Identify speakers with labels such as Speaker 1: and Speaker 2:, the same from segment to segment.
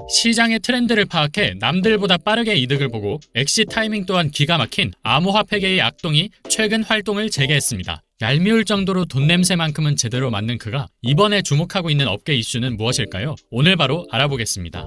Speaker 1: 시장의 트렌드를 파악해 남들보다 빠르게 이득을 보고 엑시 타이밍 또한 기가 막힌 암호화폐계의 악동이 최근 활동을 재개했습니다. 얄미울 정도로 돈 냄새만큼은 제대로 맡는 그가 이번에 주목하고 있는 업계 이슈는 무엇일까요? 오늘 바로 알아보겠습니다.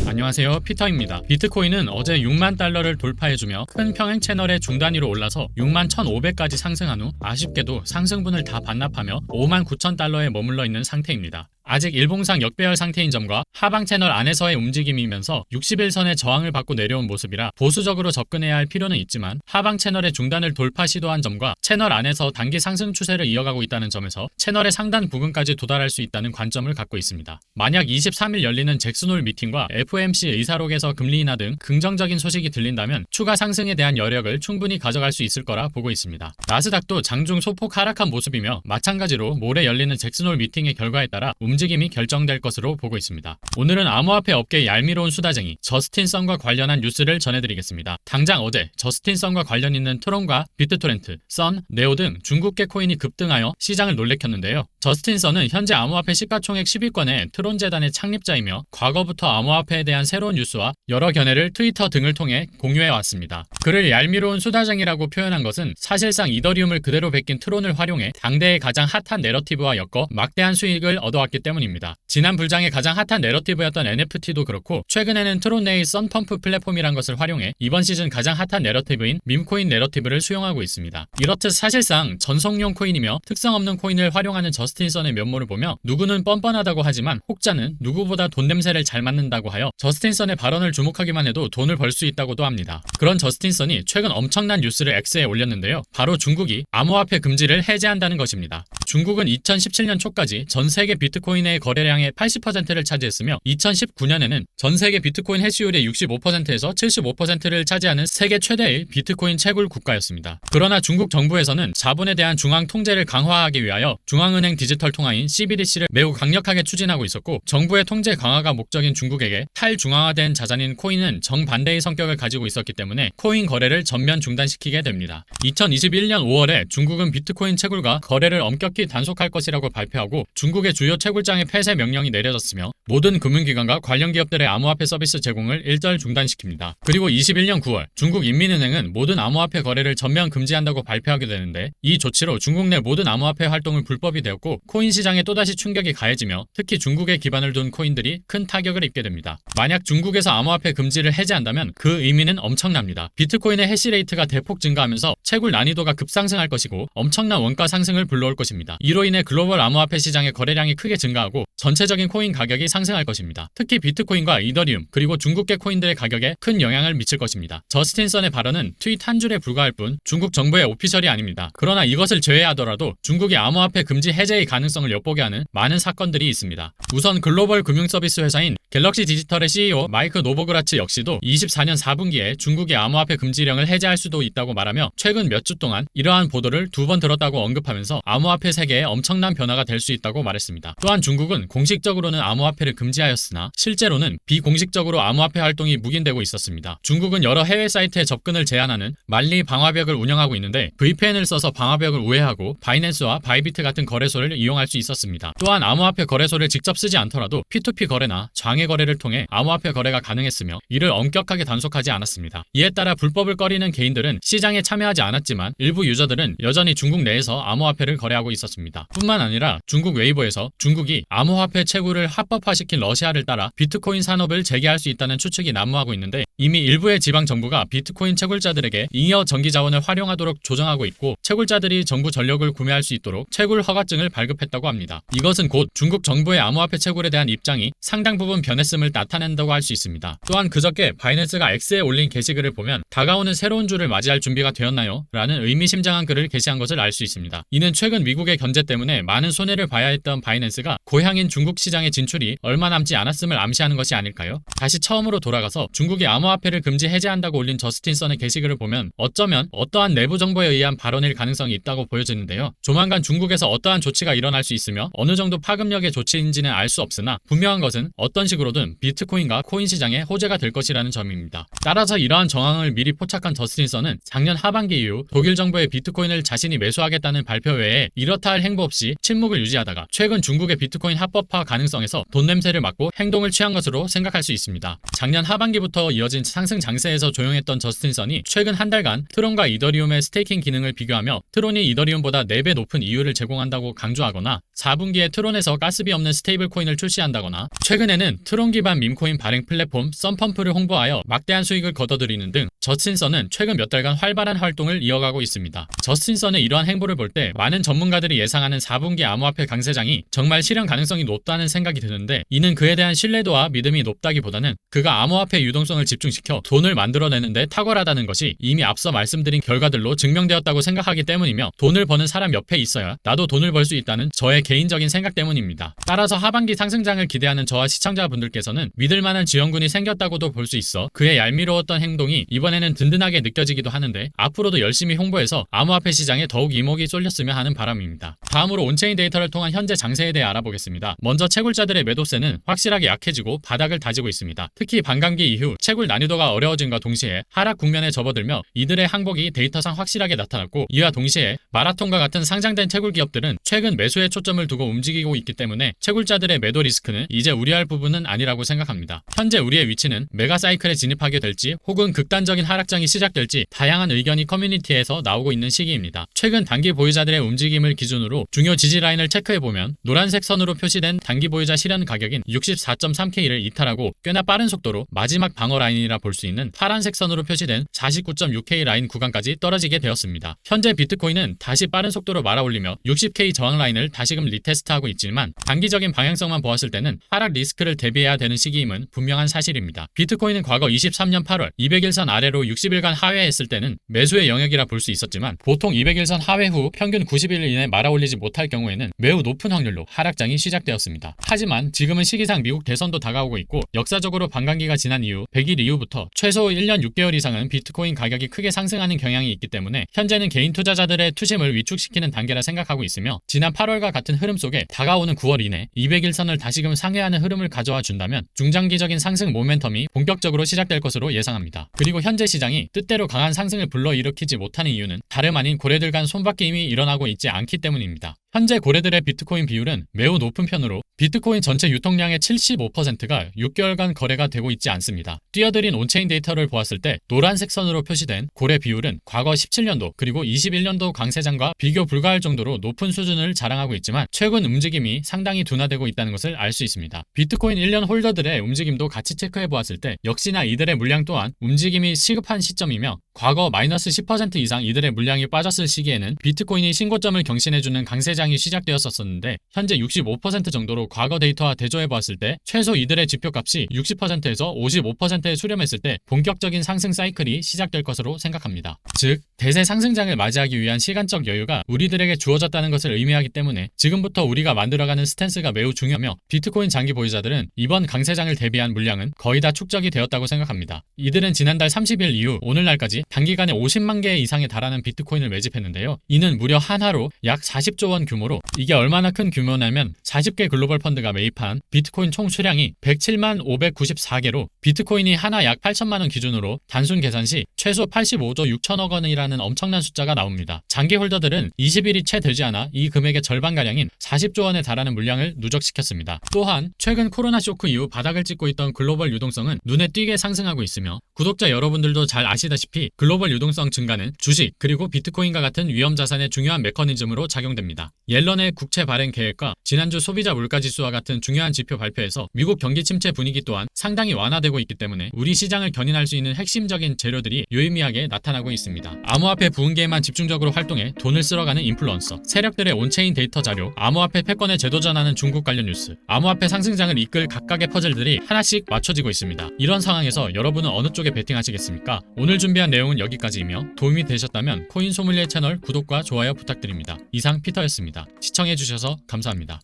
Speaker 1: 안녕하세요, 피터입니다. 비트코인은 어제 6만 달러를 돌파해주며 큰 평행 채널의 중단위로 올라서 6만 1,500까지 상승한 후 아쉽게도 상승분을 다 반납하며 5만 9천 달러에 머물러 있는 상태입니다. 아직 일봉상 역배열 상태인 점과 하방 채널 안에서의 움직임이면서 60일선의 저항을 받고 내려온 모습이라 보수적으로 접근해야 할 필요는 있지만 하방 채널의 중단을 돌파 시도한 점과 채널 안에서 단기 상승 추세를 이어가고 있다는 점에서 채널의 상단 부근까지 도달할 수 있다는 관점을 갖고 있습니다. 만약 23일 열리는 잭슨홀 미팅과 FOMC 의사록에서 금리 인하 등 긍정적인 소식이 들린다면 추가 상승에 대한 여력을 충분히 가져갈 수 있을 거라 보고 있습니다. 나스닥도 장중 소폭 하락한 모습이며 마찬가지로 모레 열리는 잭슨홀 미팅의 결과에 따라 움직임이 결정될 것으로 보고 있습니다. 오늘은 암호화폐 업계의 얄미로운 수다쟁이 저스틴 선과 관련한 뉴스를 전해드리겠습니다. 당장 어제 저스틴 선과 관련 있는 트론과 비트토렌트, 선, 네오 등 중국계 코인이 급등하여 시장을 놀래켰는데요. 저스틴 선은 현재 암호화폐 시가총액 10위권의 트론 재단의 창립자이며 과거부터 암호화폐에 대한 새로운 뉴스와 여러 견해를 트위터 등을 통해 공유해왔습니다. 그를 얄미로운 수다쟁이라고 표현한 것은 사실상 이더리움을 그대로 베낀 트론을 활용해 당대의 가장 핫한 내러티브와 엮어 막대한 수익을 얻어왔기 때문입니다. 지난 불장의 가장 핫한 내러티브였던 NFT도 그렇고 최근에는 트론 내의 썬펌프 플랫폼이란 것을 활용해 이번 시즌 가장 핫한 내러티브인 밈코인 내러티브를 수용하고 있습니다. 이렇듯 사실상 전송용 코인이며 특성 없는 코인을 활용하는 저스틴 선의 면모를 보며 누구는 뻔뻔하다고 하지만 혹자는 누구보다 돈 냄새를 잘 맡는다고 하여 저스틴 선의 발언을 주목하기만 해도 돈을 벌 수 있다고도 합니다. 그런 저스틴 선이 최근 엄청난 뉴스를 X에 올렸는데요. 바로 중국이 암호화폐 금지를 해제한다는 것입니다. 중국은 2017년 초까지 전 세계 비트코인의 거래량의 80%를 차지했으며 2019년에는 전 세계 비트코인 해시율의 65%에서 75%를 차지하는 세계 최대의 비트코인 채굴 국가였습니다. 그러나 중국 정부에서는 자본에 대한 중앙 통제를 강화하기 위하여 중앙은행 디지털 통화인 CBDC를 매우 강력하게 추진하고 있었고 정부의 통제 강화가 목적인 중국에게 탈중앙화된 자산인 코인은 정반대의 성격을 가지고 있었기 때문에 코인 거래를 전면 중단시키게 됩니다. 2021년 5월에 중국은 비트코인 채굴과 거래를 엄격히 단속할 것이라고 발표하고 중국의 주요 채굴장의 폐쇄 명령이 내려졌으며 모든 금융기관과 관련 기업들의 암호화폐 서비스 제공을 일절 중단시킵니다. 그리고 21년 9월 중국 인민은행은 모든 암호화폐 거래를 전면 금지한다고 발표하게 되는데 이 조치로 중국 내 모든 암호화폐 활동을 불법이 되었고 코인 시장에 또다시 충격이 가해지며 특히 중국에 기반을 둔 코인들이 큰 타격을 입게 됩니다. 만약 중국에서 암호화폐 금지를 해제한다면 그 의미는 엄청납니다. 비트코인의 해시레이트가 대폭 증가하면서 채굴 난이도가 급상승할 것이고 엄청난 원가 상승을 불러올 것입니다. 이로 인해 글로벌 암호화폐 시장의 거래량이 크게 증가하고 전체적인 코인 가격이 상승할 것입니다. 특히 비트코인과 이더리움 그리고 중국계 코인들의 가격에 큰 영향을 미칠 것입니다. 저스틴 선의 발언은 트윗 한 줄에 불과할 뿐 중국 정부의 오피셜이 아닙니다. 그러나 이것을 제외하더라도 중국이 암호화폐 금지 해제의 가능성을 엿보게 하는 많은 사건들이 있습니다. 우선 글로벌 금융서비스 회사인 갤럭시 디지털의 CEO 마이크 노보그라츠 역시도 24년 4분기에 중국이 암호화폐 금지령을 해제할 수도 있다고 말하며 최근 몇 주 동안 이러한 보도를 2번 들었다고 언급하면서 암호화폐 세계에 엄청난 변화가 될 수 있다고 말했습니다. 또한 중국은 공식적으로는 암호화폐를 금지하였으나 실제로는 비공식적으로 암호화폐 활동이 묵인되고 있었습니다. 중국은 여러 해외 사이트에 접근을 제한하는 만리 방화벽을 운영하고 있는데 VPN을 써서 방화벽을 우회하고 바이낸스와 바이비트 같은 거래소를 이용할 수 있었습니다. 또한 암호화폐 거래소를 직접 쓰지 않더라도 P2P 거래나 장외 거래를 통해 암호화폐 거래가 가능했으며 이를 엄격하게 단속하지 않았습니다. 이에 따라 불법을 꺼리는 개인들은 시장에 참여하지 않았지만 일부 유저들은 여전히 중국 내에서 암호화폐를 거래하고 있었습니다. 뿐만 아니라 중국 웨이보에서 중국이 암호화폐 채굴을 합법화시킨 러시아를 따라 비트코인 산업을 재개할 수 있다는 추측이 난무하고 있는데 이미 일부의 지방 정부가 비트코인 채굴자들에게 잉여 전기 자원을 활용하도록 조정하고 있고 채굴자들이 정부 전력을 구매할 수 있도록 채굴 허가증을 발급했다고 합니다. 이것은 곧 중국 정부의 암호화폐 채굴에 대한 입장이 상당 부분 변했음을 나타낸다고 할 수 있습니다. 또한 그저께 바이낸스가 X에 올린 게시글을 보면 다가오는 새로운 주를 맞이할 준비가 되었나요? 라는 의미심장한 글을 게시한 것을 알 수 있습니다. 이는 최근 미국의 견제 때문에 많은 손해를 봐야 했던 바이낸스가 고향인 중국 시장의 진출이 얼마 남지 않았음을 암시하는 것이 아닐까요? 다시 처음으로 돌아가서 중국이 암호화폐를 금지 해제한다고 올린 저스틴 선의 게시글을 보면 어쩌면 어떠한 내부 정보에 의한 발언일 가능성이 있다고 보여지는데요. 조만간 중국에서 어떠한 조치가 조치가 일어날 수 있으며 어느 정도 파급력의 조치인지는 알 수 없으나 분명한 것은 어떤 식으로든 비트코인과 코인 시장에 호재가 될 것이라는 점입니다. 따라서 이러한 정황을 미리 포착한 저스틴 선은 작년 하반기 이후 독일 정부의 비트코인을 자신이 매수하겠다는 발표 외에 이렇다 할 행보 없이 침묵을 유지하다가 최근 중국의 비트코인 합법화 가능성에서 돈 냄새를 맡고 행동을 취한 것으로 생각할 수 있습니다. 작년 하반기부터 이어진 상승 장세에서 조용했던 저스틴 선이 최근 한 달간 트론과 이더리움의 스테이킹 기능을 비교하며 트론이 이더리움보다 4배 높은 이율을 제공한다고 강조하거나 4분기에 트론에서 가스비 없는 스테이블 코인을 출시한다거나 최근에는 트론 기반 밈코인 발행 플랫폼 썬펌프를 홍보하여 막대한 수익을 거둬들이는 등 저스틴 선은 최근 몇 달간 활발한 활동을 이어가고 있습니다. 저스틴 선의 이러한 행보를 볼 때 많은 전문가들이 예상하는 4분기 암호화폐 강세장이 정말 실현 가능성이 높다는 생각이 드는데, 이는 그에 대한 신뢰도와 믿음이 높다기보다는 그가 암호화폐 유동성을 집중시켜 돈을 만들어내는데 탁월하다는 것이 이미 앞서 말씀드린 결과들로 증명되었다고 생각하기 때문이며, 돈을 버는 사람 옆에 있어야 나도 돈을 벌 수 있다는 저의 개인적인 생각 때문입니다. 따라서 하반기 상승장을 기대하는 저와 시청자분들께서는 믿을 만한 지원군이 생겼다고도 볼 수 있어 그의 얄미로웠던 행동이 이번에는 든든하게 느껴지기도 하는데, 앞으로도 열심히 홍보해서 암호화폐 시장에 더욱 이목이 쏠렸으면 하는 바람입니다. 다음으로 온체인 데이터를 통한 현재 장세에 대해 알아보겠습니다. 먼저 채굴자들의 매도세는 확실하게 약해지고 바닥을 다지고 있습니다. 특히 반감기 이후 채굴 난이도가 어려워짐과 동시에 하락 국면에 접어들며 이들의 항복이 데이터상 확실하게 나타났고, 이와 동시에 마라톤과 같은 상장된 채굴 기업들은 최근 매수에 초점을 두고 움직이고 있기 때문에 채굴자들의 매도 리스크는 이제 우려할 부분은 아니라고 생각합니다. 현재 우리의 위치는 메가 사이클에 진입하게 될지 혹은 극단적인 하락장이 시작될지 다양한 의견이 커뮤니티에서 나오고 있는 시기입니다. 최근 단기 보유자들의 움직임을 기준으로 중요 지지 라인을 체크해보면 노란색 선으로 표시된 단기 보유자 실현 가격인 64.3K를 이탈하고 꽤나 빠른 속도로 마지막 방어 라인이라 볼 수 있는 파란색 선으로 표시된 49.6K 라인 구간까지 떨어지게 되었습니다. 현재 비트코인은 다시 빠른 속도로 말아올리며 60K 저항 라인을 다시금 리테스트하고 있지만, 단기적인 방향성만 보았을 때는 하락 리스크를 대비해야 되는 시기임은 분명한 사실입니다. 비트코인은 과거 23년 8월 200일선 아래로 60일간 하회했을 때는 매수의 영역이라 볼 수 있었지만, 보통 200일선 하회 후 평균 90일 이내 말아올리지 못할 경우에는 매우 높은 확률로 하락장이 시작되었습니다. 하지만 지금은 시기상 미국 대선도 다가오고 있고, 역사적으로 반감기가 지난 이후 100일 이후부터 최소 1년 6개월 이상은 비트코인 가격이 크게 상승하는 경향이 있기 때문에 현재는 개인 투자자들의 투심을 위축시키는 단계라 생각하고 있으며, 지난 8월과 같은 흐름 속에 다가오는 9월 이내 200일선을 다시금 상회하는 흐름을 가져와 준다면 중장기적인 상승 모멘텀이 본격적으로 시작될 것으로 예상합니다. 그리고 현재 시장이 뜻대로 강한 상승을 불러일으키지 못하는 이유는 다름 아닌 고래들 간 손바뀜이 일어나고 있지 않기 때문입니다. 현재 고래들의 비트코인 비율은 매우 높은 편으로 비트코인 전체 유통량의 75%가 6개월간 거래가 되고 있지 않습니다. 뛰어들인 온체인 데이터를 보았을 때 노란색 선으로 표시된 고래 비율은 과거 17년도 그리고 21년도 강세장과 비교 불가할 정도로 높은 수준을 자랑하고 있지만, 최근 움직임이 상당히 둔화되고 있다는 것을 알 수 있습니다. 비트코인 1년 홀더들의 움직임도 같이 체크해 보았을 때 역시나 이들의 물량 또한 움직임이 시급한 시점이며, 과거 마이너스 10% 이상 이들의 물량이 빠졌을 시기에는 비트코인이 신고점을 경신해주는 강세장이 시작되었었는데, 현재 65% 정도로 과거 데이터와 대조해보았을 때 최소 이들의 지표값이 60%에서 55%에 수렴했을 때 본격적인 상승 사이클이 시작될 것으로 생각합니다. 즉, 대세 상승장을 맞이하기 위한 시간적 여유가 우리들에게 주어졌다는 것을 의미하기 때문에 지금부터 우리가 만들어가는 스탠스가 매우 중요하며, 비트코인 장기 보유자들은 이번 강세장을 대비한 물량은 거의 다 축적이 되었다고 생각합니다. 이들은 지난달 30일 이후 오늘날까지 단기간에 50만 개 이상에 달하는 비트코인을 매집했는데요. 이는 무려 한화로 약 40조 원 규모로, 이게 얼마나 큰 규모냐면 40개 글로벌 펀드가 매입한 비트코인 총 수량이 107만 594개로 비트코인이 하나 약 8천만 원 기준으로 단순 계산 시 최소 85조 6천억 원이라는 엄청난 숫자가 나옵니다. 장기 홀더들은 20일이 채 되지 않아 이 금액의 절반가량인 40조 원에 달하는 물량을 누적시켰습니다. 또한 최근 코로나 쇼크 이후 바닥을 찍고 있던 글로벌 유동성은 눈에 띄게 상승하고 있으며, 구독자 여러분들도 잘 아시다시피 글로벌 유동성 증가는 주식 그리고 비트코인과 같은 위험 자산의 중요한 메커니즘으로 작용됩니다. 옐런의 국채 발행 계획과 지난주 소비자 물가지수와 같은 중요한 지표 발표에서 미국 경기 침체 분위기 또한 상당히 완화되고 있기 때문에 우리 시장을 견인할 수 있는 핵심적인 재료들이 유의미하게 나타나고 있습니다. 암호화폐 부흥계에만 집중적으로 활동해 돈을 쓸어가는 인플루언서, 세력들의 온체인 데이터 자료, 암호화폐 패권에 재도전하는 중국 관련 뉴스, 암호화폐 상승장을 이끌 각각의 퍼즐들이 하나씩 맞춰지고 있습니다. 이런 상황에서 여러분은 어느 쪽에 베팅하시겠습니까? 오늘 준비한 내용은 여기까지이며 도움이 되셨다면 코인 소믈리에 채널 구독과 좋아요 부탁드립니다. 이상 피터였습니다. 시청해주셔서 감사합니다.